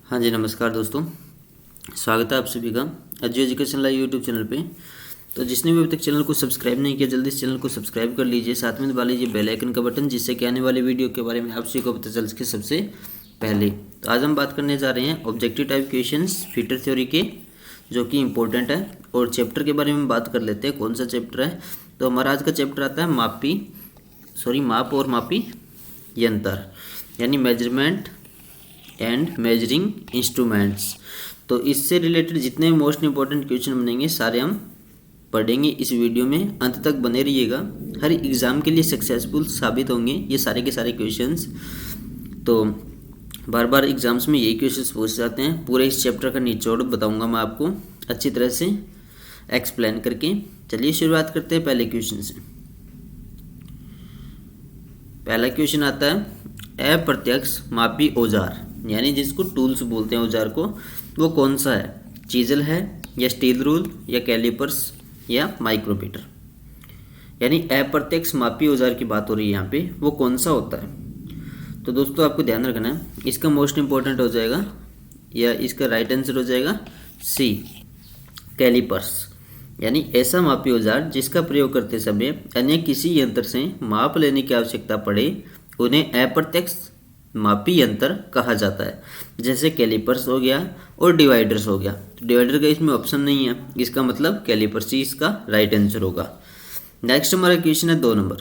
हाँ जी, नमस्कार दोस्तों। स्वागत है आप सभी का edu education live YouTube channel पे। तो जिसने भी अभी तक चैनल को सब्सक्राइब नहीं किया, जल्दी इस चैनल को सब्सक्राइब कर लीजिए, साथ में दबा लीजिए बेल आइकन का बटन, जिससे कि आने वाले वीडियो के बारे में आप सभी को पता चल सके सबसे पहले। तो आज हम बात करने जा रहे हैं objective type questions fitter theory के, जो कि इम्पोर्टेंट है। और चैप्टर के बारे में बात कर लेते हैं, कौन सा चैप्टर है। तो हमारा आज का चैप्टर आता है माप और मापी यंत्र, यानी मेजरमेंट एंड मेजरिंग इंस्ट्रूमेंट्स। तो इससे रिलेटेड जितने मोस्ट इंपॉर्टेंट क्वेश्चन बनेंगे सारे हम पढ़ेंगे इस वीडियो में। अंत तक बने रहिएगा, हर एग्ज़ाम के लिए सक्सेसफुल साबित होंगे ये सारे के सारे क्वेश्चंस। तो बार बार एग्जाम्स में यही क्वेश्चंस पूछ जाते हैं। पूरे इस चैप्टर का निचोड़ बताऊंगा मैं आपको अच्छी तरह से एक्सप्लेन करके। चलिए शुरुआत करते हैं पहले क्वेश्चन से। पहला क्वेश्चन आता है अप्रत्यक्ष मापी औजार, यानी जिसको टूल्स बोलते हैं औजार को, वो कौन सा है। चीजल है या स्टील रूल या कैलिपर्स या माइक्रोमीटर। यानी अप्रत्यक्ष मापी औजार की बात हो रही है यहाँ पे, वो कौन सा होता है। तो दोस्तों आपको ध्यान रखना है, इसका मोस्ट इंपॉर्टेंट हो जाएगा या इसका राइट आंसर हो जाएगा सी, कैलिपर्स। यानी ऐसा मापी औजार जिसका प्रयोग करते समय अन्य किसी यंत्र से माप लेने की आवश्यकता पड़े, उन्हें अप्रत्यक्ष मापी यंत्र कहा जाता है। जैसे कैलिपर्स हो गया और डिवाइडर्स हो गया। तो डिवाइडर का इसमें ऑप्शन नहीं है, इसका मतलब कैलिपर्स ही इसका राइट आंसर होगा। नेक्स्ट हमारा क्वेश्चन है 2 नंबर।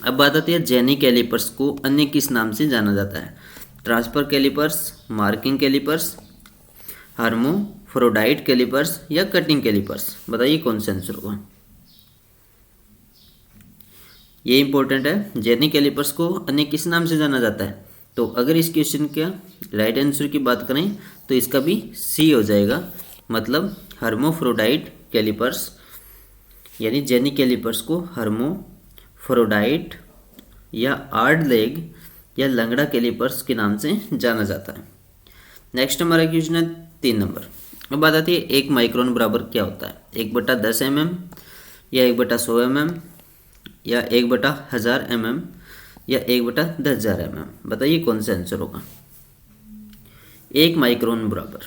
अब बात आती है जेनी कैलिपर्स को अन्य किस नाम से जाना जाता है। Transfer calipers, marking calipers, hermaphrodite calipers या कटिंग कैलिपर्स। बताइए कौन सा आंसर होगा। ये इंपॉर्टेंट है, जेनी कैलिपर्स को अन्य किस नाम से जाना जाता है। तो अगर इस क्वेश्चन का राइट आंसर की बात करें तो इसका भी सी हो जाएगा, मतलब हर्मोफ्रोडाइट कैलिपर्स। यानी जेनी कैलिपर्स को हर्मोफ्रोडाइट या आर्ड लेग या लंगड़ा कैलिपर्स के नाम से जाना जाता है। नेक्स्ट हमारा क्वेश्चन है 3 नंबर। अब बात आती है 1 माइक्रोन बराबर क्या होता है। 1/10 mm या 1/100 mm या 1/1000 mm या 1/10,000 mm। बताइए कौन सा आंसर होगा। 1 माइक्रोन बराबर,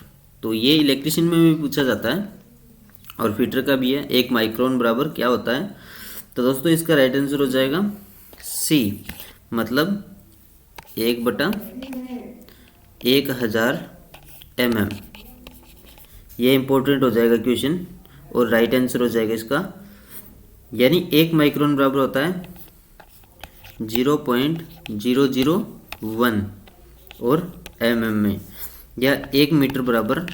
तो ये इलेक्ट्रिशियन में भी पूछा जाता है और फीटर का भी है। 1 माइक्रोन बराबर क्या होता है। तो दोस्तों इसका राइट आंसर हो जाएगा सी, मतलब 1/1000 mm। ये इंपॉर्टेंट हो जाएगा क्वेश्चन और राइट आंसर हो जाएगा इसका। यानी 1 माइक्रोन बराबर होता है 0.001 और mm में, या 1 मीटर बराबर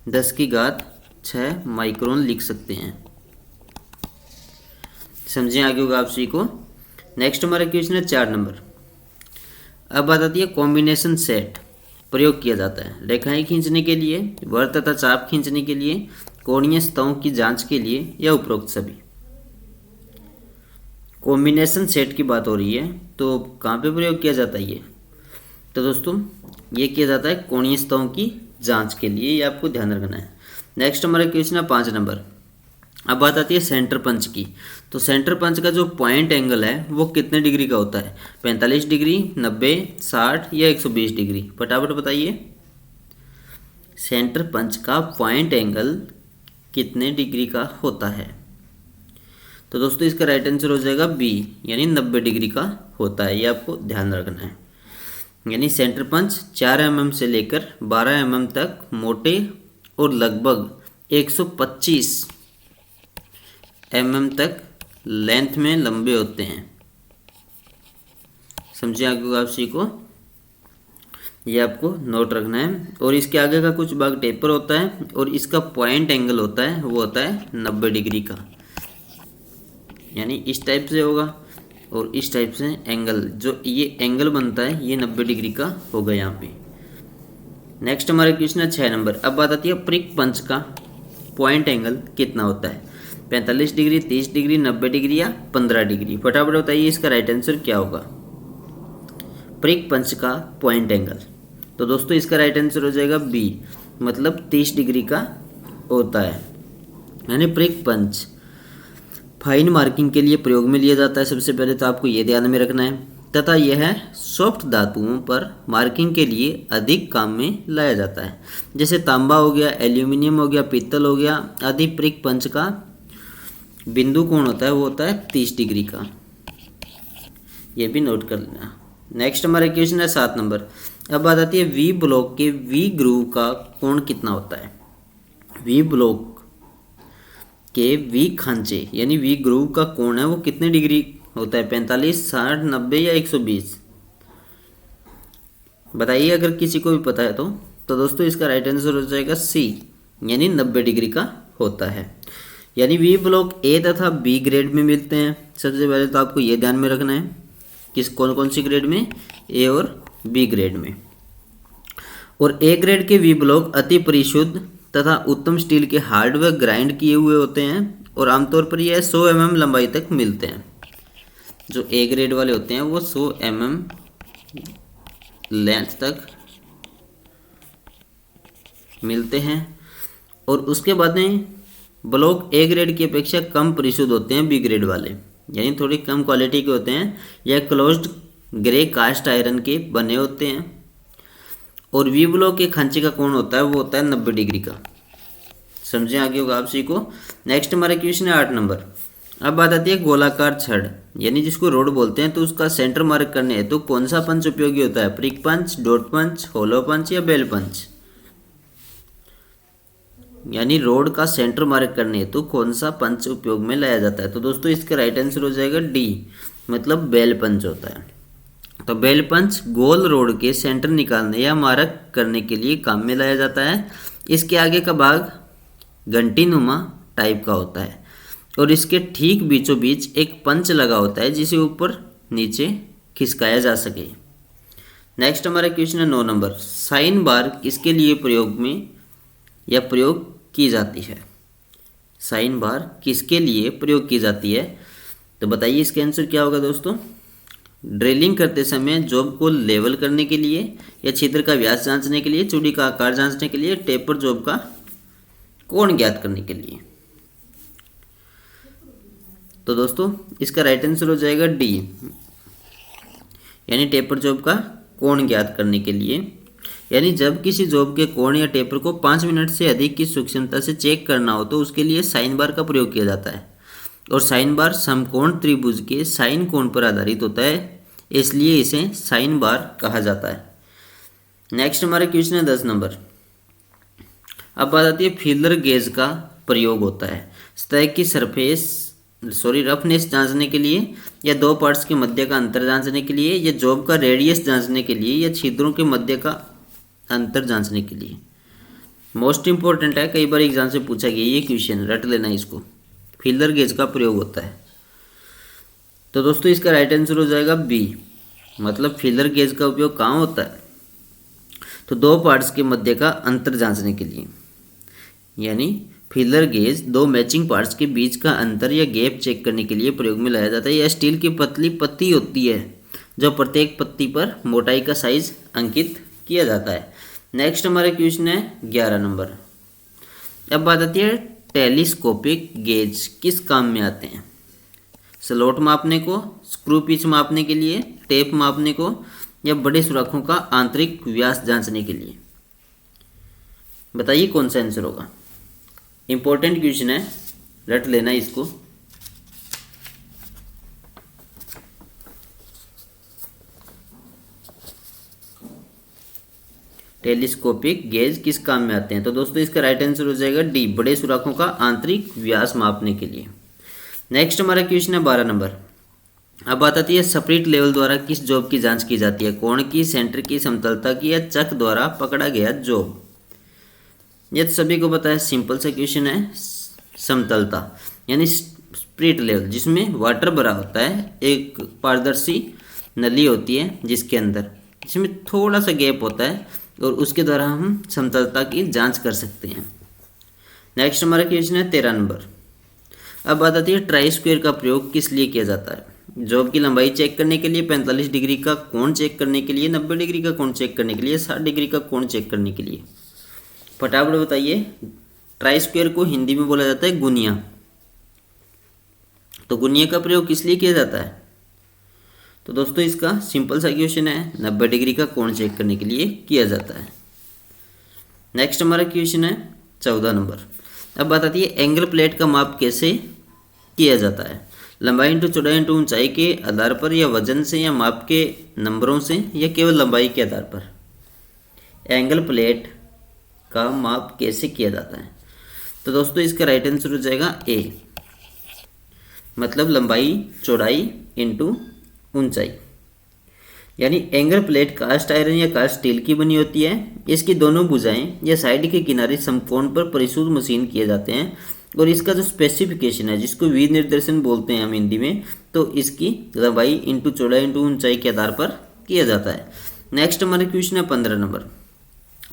10⁻6 माइक्रोन लिख सकते हैं। समझें आगे होगा आप सभी को। नेक्स्ट हमारा क्वेश्चन है 4 नंबर। अब बात आती है कॉम्बिनेशन सेट प्रयोग किया जाता है रेखाएं खींचने के लिए, वृत्त तथा चाप खींचने के लिए, कोणीय सतहों की जांच के लिए या उपरोक्त सभी। कॉम्बिनेशन सेट की बात हो रही है, तो कहाँ पे प्रयोग किया जाता है ये। तो दोस्तों ये किया जाता है कोणीय सतहों की जांच के लिए, ये आपको ध्यान रखना है। नेक्स्ट हमारा क्वेश्चन है 5 नंबर। अब बात आती है सेंटर पंच की। तो सेंटर पंच का जो पॉइंट एंगल है वो कितने डिग्री का होता है। 45 डिग्री, 90, 60 या 120 डिग्री। फटाफट बताइए सेंटर पंच का पॉइंट एंगल कितने डिग्री का होता है। तो दोस्तों इसका राइट आंसर हो जाएगा बी, यानी 90 डिग्री का होता है। ये आपको ध्यान रखना है। यानी सेंटर पंच 4 mm से लेकर 12 mm तक मोटे और लगभग 125 mm तक लेंथ में लंबे होते हैं। समझिए आगे आप सी को, ये आपको नोट रखना है। और इसके आगे का कुछ भाग टेपर होता है और इसका पॉइंट एंगल होता है वो होता है 90 डिग्री का। यानी इस टाइप से होगा और इस टाइप से एंगल, जो ये एंगल बनता है ये 90 डिग्री का होगा यहाँ पे। नेक्स्ट हमारे क्वेश्चन है 6 नंबर। अब बात आती है प्रिक पंच का पॉइंट एंगल कितना होता है। 45 डिग्री, 30 डिग्री, 90 डिग्री या 15 डिग्री। फटाफट बताइए इसका राइट आंसर क्या होगा। प्रिक पंच का पॉइंट एंगल, तो दोस्तों इसका राइट आंसर हो जाएगा बी, मतलब 30 डिग्री का होता है। यानी प्रिक पंच फाइन मार्किंग के लिए प्रयोग में लिया जाता है। सबसे पहले तो आपको ये ध्यान में रखना है तथा यह सॉफ्ट धातुओं पर मार्किंग के लिए अधिक काम में लाया जाता है। जैसे तांबा हो गया, एल्यूमिनियम हो गया, पीतल हो गया आदि। प्रिक पंच का बिंदु कोण होता है वो होता है 30 डिग्री का, ये भी नोट कर लेना। नेक्स्ट हमारा क्वेश्चन है 7 नंबर। अब बात आती है वी ब्लॉक के वी ग्रूव का कोण कितना होता है। वी ब्लॉक के वी खांचे यानी वी ग्रूव का कोण है वो कितने डिग्री होता है, 45, 60, 90 या 120? बताइए अगर किसी को भी पता है तो दोस्तों इसका राइट आंसर हो जाएगा सी, यानी 90 डिग्री का होता है। यानी वी ब्लॉक ए तथा बी ग्रेड में मिलते हैं। सबसे पहले तो आपको ये ध्यान में रखना है किस कौन कौन सी ग्रेड में, ए और बी ग्रेड में। और ए ग्रेड के वी ब्लॉक अति परिशुद्ध तथा उत्तम स्टील के हार्ड व ग्राइंड किए हुए होते हैं और आमतौर पर यह 100 mm लंबाई तक मिलते हैं। जो ए ग्रेड वाले होते हैं वो 100 mm लेंथ तक मिलते हैं। और उसके बाद में ब्लॉक ए ग्रेड की अपेक्षा कम परिशुद्ध होते हैं बी ग्रेड वाले, यानी थोड़ी कम क्वालिटी के होते हैं। यह क्लोज्ड ग्रे कास्ट आयरन के बने होते हैं। और वी ब्लॉक के खांचे का कोण होता है वो होता है 90 डिग्री का। समझे आगे होगा आप सभी को। नेक्स्ट हमारा क्वेश्चन है 8 नंबर। अब बात आती है गोलाकार छड़ यानी जिसको रोड बोलते हैं, तो उसका सेंटर मार्क करने है तो कौन सा पंच उपयोगी होता है, प्रिक पंच, डॉट पंच, होलो पंच या बेल पंच? यानी रोड का सेंटर मार्क करने है तो कौन सा पंच उपयोग में लाया जाता है? तो दोस्तों इसका राइट आंसर हो जाएगा डी, मतलब बेल पंच होता है। तो बेल पंच गोल रोड के सेंटर निकालने या मार्क करने के लिए काम में लाया जाता है। इसके आगे का भाग घंटी नुमा टाइप का होता है और इसके ठीक बीचों बीच एक पंच लगा होता है जिसे ऊपर नीचे खिसकाया जा सके। नेक्स्ट हमारा क्वेश्चन है 9 नंबर। साइन बार किसके लिए प्रयोग में या प्रयोग की जाती है? साइन बार किसके लिए प्रयोग की जाती है? तो बताइए इसका आंसर क्या होगा दोस्तों। ड्रिलिंग करते समय जॉब को लेवल करने के लिए या छिद्र का व्यास जांचने के लिए, चूड़ी का आकार जांचने के लिए, टेपर जॉब का कोण ज्ञात करने के लिए। तो दोस्तों इसका राइट आंसर हो जाएगा डी, यानी टेपर जॉब का कोण ज्ञात करने के लिए। यानी जब किसी जॉब के कोण या टेपर को 5 मिनट से अधिक की सूक्ष्मता से चेक करना हो तो उसके लिए साइन बार का प्रयोग किया जाता है। और साइन बार समकोण त्रिभुज के साइन कोण पर आधारित होता है, इसलिए इसे साइन बार कहा जाता है। नेक्स्ट हमारा क्वेश्चन है 10 नंबर। अब बात आती है फीलर गेज का प्रयोग होता है सतह की रफनेस जांचने के लिए, या दो पार्ट्स के मध्य का अंतर जांचने के लिए, या जॉब का रेडियस जांचने के लिए, या छिद्रों के मध्य का अंतर जांचने के लिए। मोस्ट इंपॉर्टेंट है, कई बार एग्जाम से पूछा गया ये क्वेश्चन, रट लेना इसको। फीलर गेज का प्रयोग होता है। तो दोस्तों इसका राइट आंसर हो जाएगा बी, मतलब फीलर गेज का उपयोग कहाँ होता है? तो दो पार्ट्स के मध्य का अंतर जांचने के लिए। यानी फीलर गेज दो मैचिंग पार्ट्स के बीच का अंतर या गैप चेक करने के लिए प्रयोग में लाया जाता है। यह स्टील की पतली पत्ती होती है जो प्रत्येक पत्ती पर मोटाई का साइज अंकित किया जाता है। नेक्स्ट हमारा क्वेश्चन है 11 नंबर। अब बात आती है टेलीस्कोपिक गेज किस काम में आते हैं? स्लॉट मापने को, स्क्रू पिच मापने के लिए, टेप मापने को, या बड़े सुराखों का आंतरिक व्यास जांचने के लिए। बताइए कौन सा आंसर होगा। इंपॉर्टेंट क्वेश्चन है, रट लेना इसको। टेलीस्कोपिक गेज किस काम में आते हैं? तो दोस्तों इसका राइट आंसर हो जाएगा डी, बड़े सुराखों का आंतरिक व्यास मापने के लिए। नेक्स्ट हमारा क्वेश्चन है 12 नंबर। अब बात आती है स्पिरिट लेवल द्वारा किस जॉब की जांच की जाती है? कोण की, सेंटर की, समतलता की, या चक द्वारा पकड़ा गया जॉब? ये तो सभी को पता है, सिंपल सा क्वेश्चन है। समतलता यानी स्पिरिट लेवल जिसमें वाटर भरा होता है, एक पारदर्शी नली होती है जिसके अंदर जिसमें थोड़ा सा गैप होता है और उसके द्वारा हम समतलता की जांच कर सकते हैं। नेक्स्ट हमारा क्वेश्चन है 13 नंबर। अब बात आती है ट्राई स्क्वायर का प्रयोग किस लिए किया जाता है? जॉब की लंबाई चेक करने के लिए, 45 डिग्री का कोण चेक करने के लिए, 90 डिग्री का कोण चेक करने के लिए, 60 डिग्री का कोण चेक करने के लिए। फटाफट बताइए। ट्राई स्क्वायर को हिंदी में बोला जाता है गुनिया। तो गुनिया का प्रयोग किस लिए किया जाता है? तो दोस्तों इसका सिंपल सा क्वेश्चन है, 90 डिग्री का कोण चेक करने के लिए किया जाता है। नेक्स्ट हमारा क्वेश्चन है 14 नंबर। अब बात आती है एंगल प्लेट का माप कैसे किया जाता है। लंबाई इंटू चौड़ाई इंटू ऊंचाई के आधार पर, या वजन से, या माप के नंबरों से, या केवल लंबाई के आधार पर एंगल प्लेट का माप कैसे किया जाता है। तो दोस्तों इसका राइट आंसर हो जाएगा ए, मतलब लंबाई चौड़ाई इंटू ऊंचाई। यानी एंगल प्लेट कास्ट आयरन या कास्ट स्टील की बनी होती है। इसकी दोनों भुजाएं या साइड के किनारे समकोण पर परिशुद्ध मशीन किए जाते हैं, और इसका जो स्पेसिफिकेशन है, जिसको विनिर्देशन बोलते हैं हम हिंदी में, तो इसकी लंबाई इंटू चौड़ाई इंटू ऊंचाई के आधार पर किया जाता है। नेक्स्ट हमारा क्वेश्चन है 15 नंबर।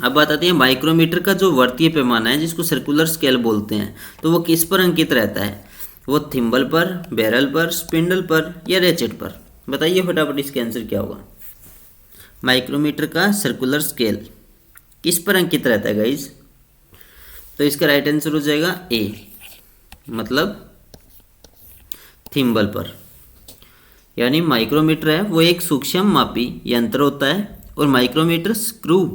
अब बात आती है माइक्रोमीटर का जो वर्तीय पैमाना है, जिसको सर्कुलर स्केल बोलते हैं, तो वो किस पर अंकित रहता है। वो थिम्बल पर, बैरल पर, स्पिंडल पर, या रेचेट पर। बताइए फटाफट इसका आंसर क्या होगा। माइक्रोमीटर का सर्कुलर स्केल किस पर अंकित रहता है गाइज। तो इसका राइट आंसर हो जाएगा ए, मतलब थिम्बल पर। यानी माइक्रोमीटर है वो एक सूक्ष्म मापी यंत्र होता है, और माइक्रोमीटर स्क्रू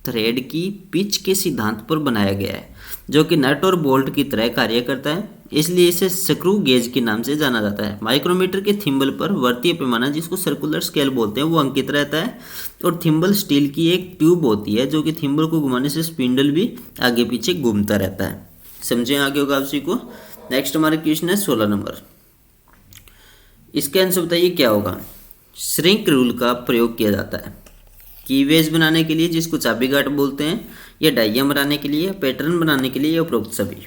थ्रेड की पिच के सिद्धांत पर बनाया गया है, जो कि नट और बोल्ट की तरह कार्य करता है, इसलिए इसे स्क्रू गेज के नाम से जाना जाता है। माइक्रोमीटर के थिम्बल पर वर्तीय पैमाना, जिसको सर्कुलर स्केल बोलते हैं, वो अंकित रहता है, और थिम्बल स्टील की एक ट्यूब होती है, जो कि थिम्बल को घुमाने से स्पिंडल भी आगे पीछे घूमता रहता है। समझे आगे होगा आप सभी को। नेक्स्ट हमारा क्वेश्चन है 16 नंबर। इसका आंसर बताइए क्या होगा। श्रिंक रूल का प्रयोग किया जाता है कीवेज बनाने के लिए, जिसको चाबी गार्ड बोलते हैं, या डाइयाम बनाने के लिए, पैटर्न बनाने के लिए, या उपरोक्त सभी।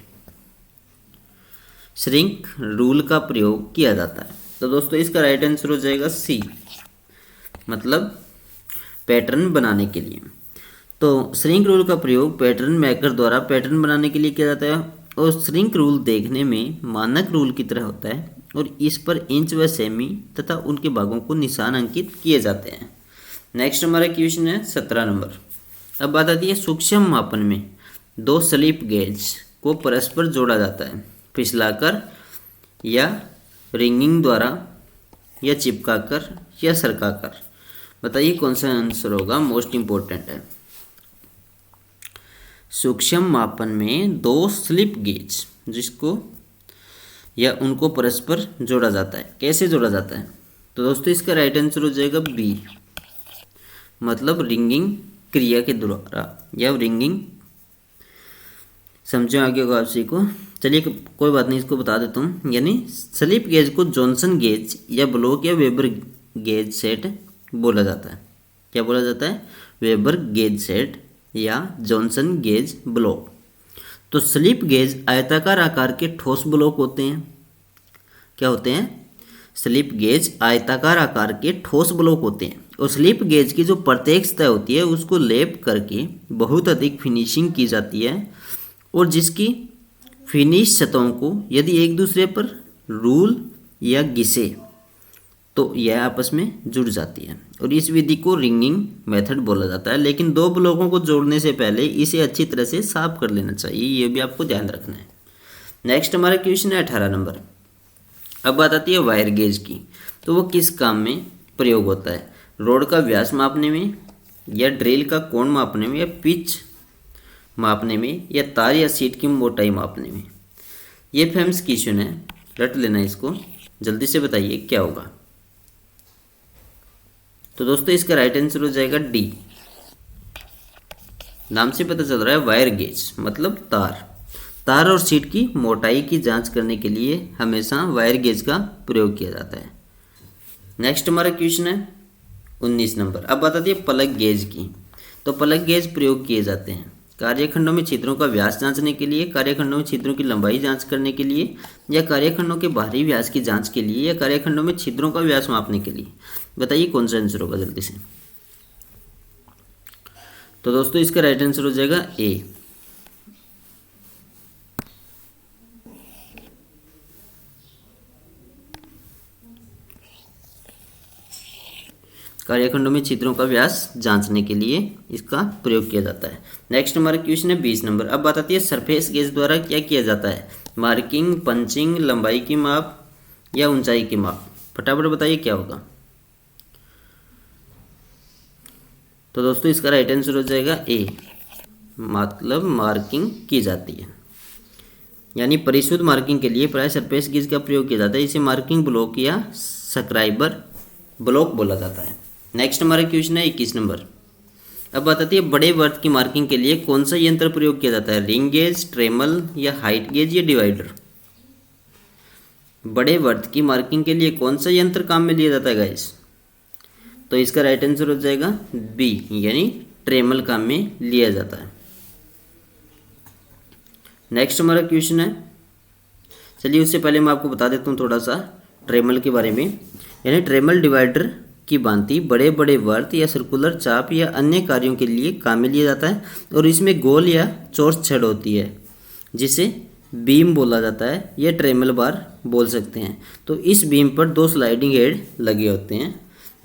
श्रिंक रूल का प्रयोग किया जाता है। तो दोस्तों इसका राइट आंसर हो जाएगा सी, मतलब पैटर्न बनाने के लिए। तो श्रिंक रूल का प्रयोग पैटर्न मेकर द्वारा पैटर्न बनाने के लिए किया जाता है, और श्रिंक रूल देखने में मानक रूल की तरह होता है, और इस पर इंच व सेमी तथा उनके भागों को निशान अंकित किए जाते हैं। नेक्स्ट हमारा क्वेश्चन है 17 नंबर। अब बात आती है सूक्ष्म मापन में दो स्लिप गेज को परस्पर जोड़ा जाता है, फिसलाकर, या रिंगिंग द्वारा, या चिपकाकर, या सरकाकर। बताइए कौन सा आंसर होगा, मोस्ट इंपॉर्टेंट है। सूक्ष्म मापन में दो स्लिप गेज जिसको या उनको परस्पर जोड़ा जाता है, कैसे जोड़ा जाता है। तो दोस्तों इसका राइट आंसर हो जाएगा बी, मतलब रिंगिंग क्रिया के द्वारा, या रिंगिंग। समझो आगे होगा आप सभी को। चलिए कोई बात नहीं, इसको बता देता हूँ। यानी स्लिप गेज को जॉनसन गेज या ब्लॉक या वेबर गेज सेट बोला जाता है। क्या बोला जाता है, वेबर गेज सेट या जॉनसन गेज ब्लॉक। तो स्लिप गेज आयताकार आकार के ठोस ब्लॉक होते हैं। क्या होते हैं, स्लिप गेज आयताकार आकार के ठोस ब्लॉक होते हैं, और स्लिप गेज की जो प्रत्येक सतह होती है उसको लेप करके बहुत अधिक फिनिशिंग की जाती है, और जिसकी फिनिश सतहों को यदि एक दूसरे पर रूल या घिसे तो यह आपस में जुड़ जाती है, और इस विधि को रिंगिंग मेथड बोला जाता है। लेकिन दो ब्लॉकों को जोड़ने से पहले इसे अच्छी तरह से साफ कर लेना चाहिए, ये भी आपको ध्यान रखना है। नेक्स्ट हमारा क्वेश्चन है 18 नंबर। अब बात आती है वायर गेज की। तो वो किस काम में प्रयोग होता है, रोड का व्यास मापने में, या ड्रिल का कोण मापने में, या पिच मापने में, या तार या सीट की मोटाई मापने में। ये फेमस क्वेश्चन है, रट लेना इसको, जल्दी से बताइए क्या होगा। तो दोस्तों इसका राइट आंसर हो जाएगा डी, नाम से पता चल रहा है वायर गेज मतलब तार और सीट की मोटाई की जांच करने के लिए हमेशा वायर गेज का प्रयोग किया जाता है। नेक्स्ट हमारा क्वेश्चन है 19 नंबर। अब बात आती है प्लग गेज की। तो प्लग गेज प्रयोग किए जाते हैं कार्यखंडों में छिद्रों का व्यास जांचने के लिए, कार्यखंडों में छिद्रों की लंबाई जांच करने के लिए, या कार्यखंडों के बाहरी व्यास की जांच के लिए, या कार्यखंडों में छिद्रों का व्यास मापने के लिए। बताइए कौन सा आंसर होगा जल्दी से। तो दोस्तों इसका राइट आंसर हो जाएगा ए, कार्यखंडों में छिद्रों का व्यास जांचने के लिए इसका प्रयोग किया जाता है। नेक्स्ट हमारा क्वेश्चन है 20 नंबर। अब बात आती है सरफेस गेज द्वारा क्या किया जाता है, मार्किंग, पंचिंग, लंबाई की माप, या ऊंचाई की माप। फटाफट बताइए क्या होगा। तो दोस्तों इसका राइट आंसर हो जाएगा ए, मतलब मार्किंग की जाती है। यानी परिशुद्ध मार्किंग के लिए प्राय सरफेस गेज का प्रयोग किया जाता है। इसे मार्किंग ब्लॉक या सब्सक्राइबर ब्लॉक बोला जाता है। नेक्स्ट हमारा क्वेश्चन है 21 नंबर। अब बात आती है बड़े वर्त की मार्किंग के लिए कौन सा यंत्र प्रयोग किया जाता है, रिंग गेज, ट्रेमल या हाइट गेज या डिवाइडर। बड़े वर्त की मार्किंग के लिए कौन सा यंत्र काम में लिया जाता है गाइस, तो इसका राइट आंसर हो जाएगा बी, यानी ट्रेमल काम में लिया जाता है। नेक्स्ट हमारा क्वेश्चन है, चलिए उससे पहले मैं आपको बता देता हूँ थोड़ा सा ट्रेमल के बारे में। यानी ट्रेमल डिवाइडर की भांति बड़े बड़े वर्त या सर्कुलर चाप या अन्य कार्यों के लिए काम में लिया जाता है और इसमें गोल या चौरस छड़ होती है जिसे बीम बोला जाता है या ट्रेमल बार बोल सकते हैं। तो इस बीम पर 2 स्लाइडिंग हेड लगे होते हैं।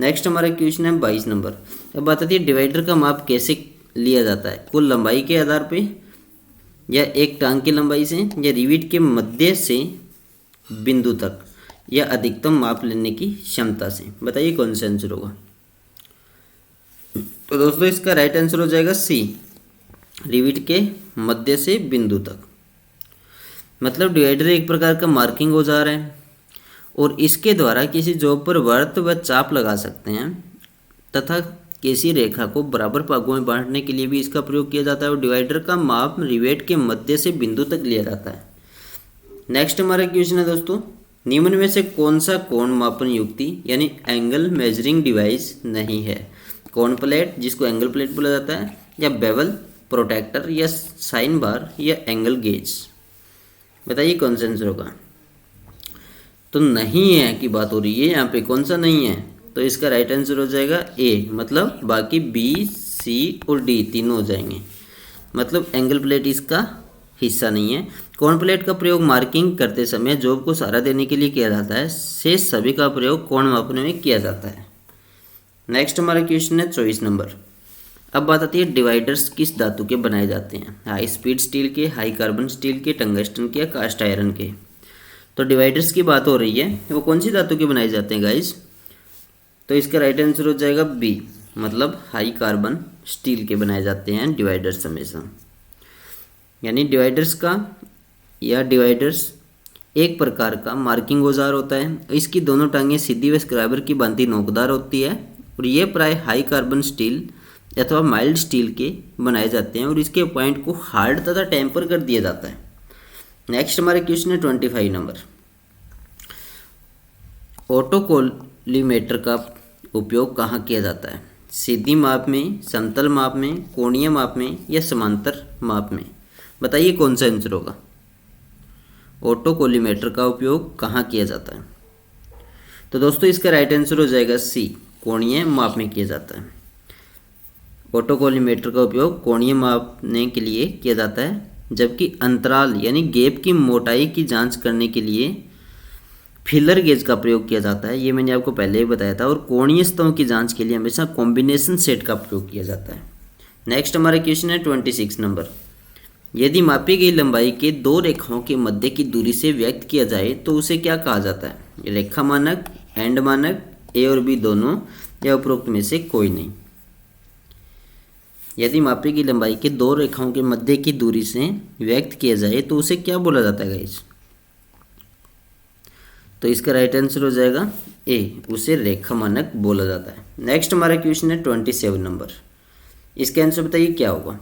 नेक्स्ट हमारा क्वेश्चन है 22 नंबर। अब बात आती है डिवाइडर का माप कैसे लिया जाता है, कुल लंबाई के आधार पे या एक टांग की लंबाई से या रिविट के मध्य से बिंदु तक या अधिकतम माप लेने की क्षमता से। बताइए कौन सा आंसर होगा। तो दोस्तों इसका राइट आंसर हो जाएगा सी, रिविट के मध्य से बिंदु तक। मतलब डिवाइडर एक प्रकार का मार्किंग औजार है और इसके द्वारा किसी जॉब पर वर्त व चाप लगा सकते हैं तथा किसी रेखा को बराबर भागों में बांटने के लिए भी इसका प्रयोग किया जाता है। और डिवाइडर का माप रिवेट के मध्य से बिंदु तक लिया जाता है। नेक्स्ट हमारा क्वेश्चन है दोस्तों, निम्न में से कौन सा कोण मापन युक्ति यानी एंगल मेजरिंग डिवाइस नहीं है। कोण प्लेट जिसको एंगल प्लेट बोला जाता है, या बेवल, प्रोटेक्टर या साइन बार या एंगल गेज। बताइए कौन सा आंसर होगा। तो नहीं है की बात हो रही है यहाँ पे, कौन सा नहीं है, तो इसका राइट आंसर हो जाएगा ए, मतलब बाकी बी, सी और डी तीनों हो जाएंगे। मतलब एंगल प्लेट इसका हिस्सा नहीं है। कोण प्लेट का प्रयोग मार्किंग करते समय जॉब को सहारा देने के लिए किया जाता है। शेष सभी का प्रयोग कोण मापने में किया जाता है। नेक्स्ट हमारा क्वेश्चन है 24 नंबर। अब बात आती है डिवाइडर्स किस धातु के बनाए जाते हैं, हाई स्पीड स्टील के, हाई कार्बन स्टील के, टंगस्टन के या कास्ट आयरन के। तो डिवाइडर्स की बात हो रही है, वो कौन सी धातु के बनाए जाते हैं गाइस, तो इसका राइट आंसर हो जाएगा बी, मतलब हाई कार्बन स्टील के बनाए जाते हैं डिवाइडर्स हमेशा। यानी डिवाइडर्स का या डिवाइडर्स एक प्रकार का मार्किंग औजार होता है। इसकी दोनों टांगें सीधी व स्क्राइबर की भांति नोकदार होती है और ये प्राय हाई कार्बन स्टील अथवा माइल्ड स्टील के बनाए जाते हैं और इसके पॉइंट को हार्ड तथा टेम्पर कर दिया जाता है। नेक्स्ट हमारे क्वेश्चन है 25 नंबर। ऑटोकोलिमेटर का उपयोग कहाँ किया जाता है, सीधी माप में, समतल माप में, कोणीय माप में या समांतर माप में। बताइए कौन सा आंसर होगा। ऑटोकोलिमेटर का उपयोग कहाँ किया जाता है, तो दोस्तों इसका राइट आंसर हो जाएगा सी, कोणीय माप में किया जाता है। ऑटोकोलिमेटर का उपयोग कोणीय मापने के लिए किया जाता है, जबकि अंतराल यानी गैप की मोटाई की जांच करने के लिए फिलर गेज का प्रयोग किया जाता है। ये मैंने आपको पहले ही बताया था। और कोणीय स्तंभ की जांच के लिए हमेशा कॉम्बिनेशन सेट का प्रयोग किया जाता है। नेक्स्ट हमारा क्वेश्चन है 26 नंबर। यदि मापी गई लंबाई के 2 रेखाओं के मध्य की दूरी से व्यक्त किया जाए तो उसे क्या कहा जाता है, रेखा मानक, एंड मानक, ए और बी दोनों या उपरोक्त में से कोई नहीं। यदि मापी गई लंबाई के 2 रेखाओं के मध्य की दूरी से व्यक्त किया जाए तो उसे क्या बोला जाता है गाइस, तो इसका राइट आंसर हो जाएगा ए, उसे रेखा मानक बोला जाता है। नेक्स्ट हमारा क्वेश्चन है 27 नंबर। इसका आंसर बताइए क्या होगा।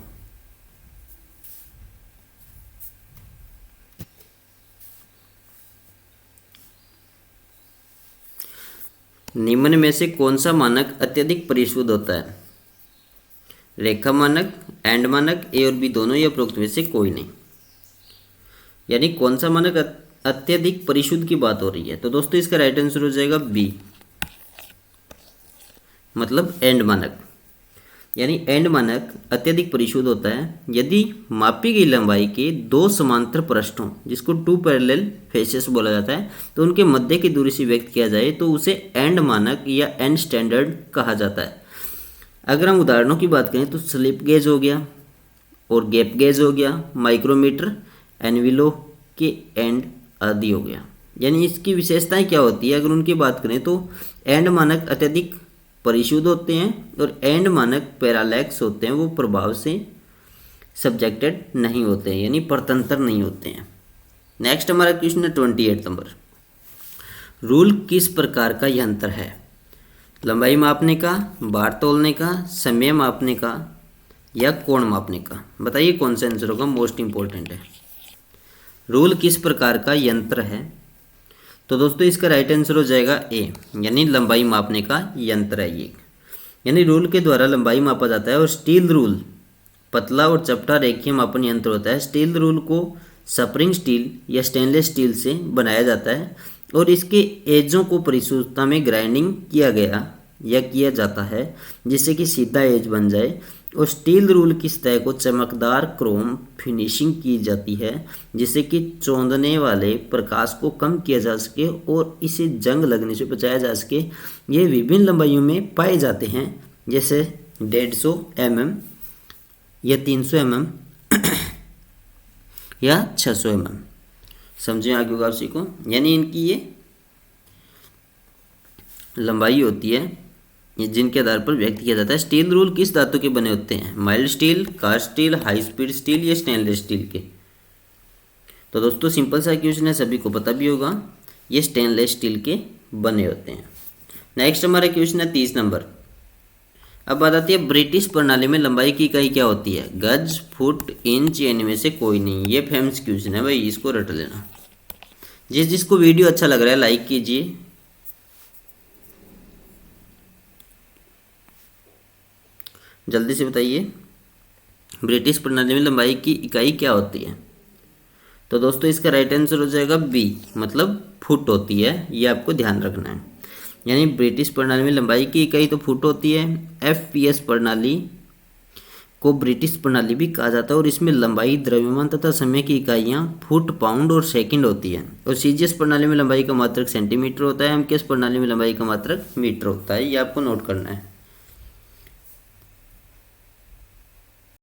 निम्न में से कौन सा मानक अत्यधिक परिशुद्ध होता है, रेखा मानक, एंड मानक, ए और बी दोनों या उपरोक्त में से कोई नहीं। यानी कौन सा मानक अत्यधिक परिशुद्ध की बात हो रही है, तो दोस्तों इसका राइट आंसर हो जाएगा बी, मतलब एंड मानक। यानी एंड मानक अत्यधिक परिशुद्ध होता है यदि मापी गई लंबाई के 2 समांतर पृष्ठों, जिसको 2 पैरेलल फेसेस बोला जाता है, तो उनके मध्य की दूरी से व्यक्त किया जाए तो उसे एंड मानक या एंड स्टैंडर्ड कहा जाता है। अगर हम उदाहरणों की बात करें तो स्लिप गेज हो गया और गैप गेज हो गया, माइक्रोमीटर, एनविलो के एंड आदि हो गया। यानी इसकी विशेषताएं क्या होती है, अगर उनकी बात करें तो एंड मानक अत्यधिक परिशुद्ध होते हैं, और एंड मानक पैरालैक्स होते हैं, वो प्रभाव से सब्जेक्टेड नहीं होते हैं, यानी परतंत्र नहीं होते हैं। नेक्स्ट हमारा क्वेश्चन है 28 नंबर। रूल किस प्रकार का यंत्र है? लंबाई मापने का, भार तोलने का, समय मापने का, या कोण मापने का? बताइए कौन सा आंसर होगा, मोस्ट इंपॉर्टेंट है। रूल किस प्रकार का यंत्र है? तो दोस्तों इसका राइट आंसर हो जाएगा ए, यानी लंबाई मापने का यंत्र है ये। यानी रूल के द्वारा लंबाई मापा जाता है। और स्टील रूल पतला और चपटा रेखीय मापन यंत्र होता है। स्टील रूल को स्प्रिंग स्टील या स्टेनलेस स्टील से बनाया जाता है, और इसके एजों को परिशुद्धता में ग्राइंडिंग किया जाता है, जिससे कि सीधा एज बन जाए। और स्टील रूल की सतह को चमकदार क्रोम फिनिशिंग की जाती है, जिससे कि चौंधने वाले प्रकाश को कम किया जा सके और इसे जंग लगने से बचाया जा सके। ये विभिन्न लंबाइयों में पाए जाते हैं, जैसे 150 mm या 300 mm या 600 mm। समझें आगे होगा आप को। यानी इनकी ये लंबाई होती है जिनके आधार पर व्यक्त किया जाता है। स्टील रूल किस धातु के बने होते हैं? Mild steel, cast steel, high speed steel या स्टेनलेस स्टील के? तो दोस्तों सिंपल सा क्वेश्चन है, सभी को पता भी होगा, ये स्टेनलेस स्टील के बने होते हैं। नेक्स्ट हमारा क्वेश्चन है 30 नंबर। अब बात आती है ब्रिटिश प्रणाली में लंबाई की इकाई क्या होती है? गज, फुट, इंच या इनमें से कोई नहीं। ये फेमस क्वेश्चन है भाई, इसको रट लेना। जिसको वीडियो अच्छा लग रहा है लाइक कीजिए। जल्दी से बताइए ब्रिटिश प्रणाली में लंबाई की इकाई क्या होती है? तो दोस्तों इसका राइट आंसर हो जाएगा बी, मतलब फुट होती है। ये आपको ध्यान रखना है। यानी ब्रिटिश प्रणाली में लंबाई की इकाई तो फुट होती है। FPS प्रणाली को ब्रिटिश प्रणाली भी कहा जाता है, और इसमें लंबाई, द्रव्यमान तथा समय की इकाइयाँ फुट, पाउंड और सेकंड होती है। और CGS प्रणाली में लंबाई का मात्रक सेंटीमीटर होता है। MKS प्रणाली में लंबाई का मात्रक मीटर होता है। ये आपको नोट करना है।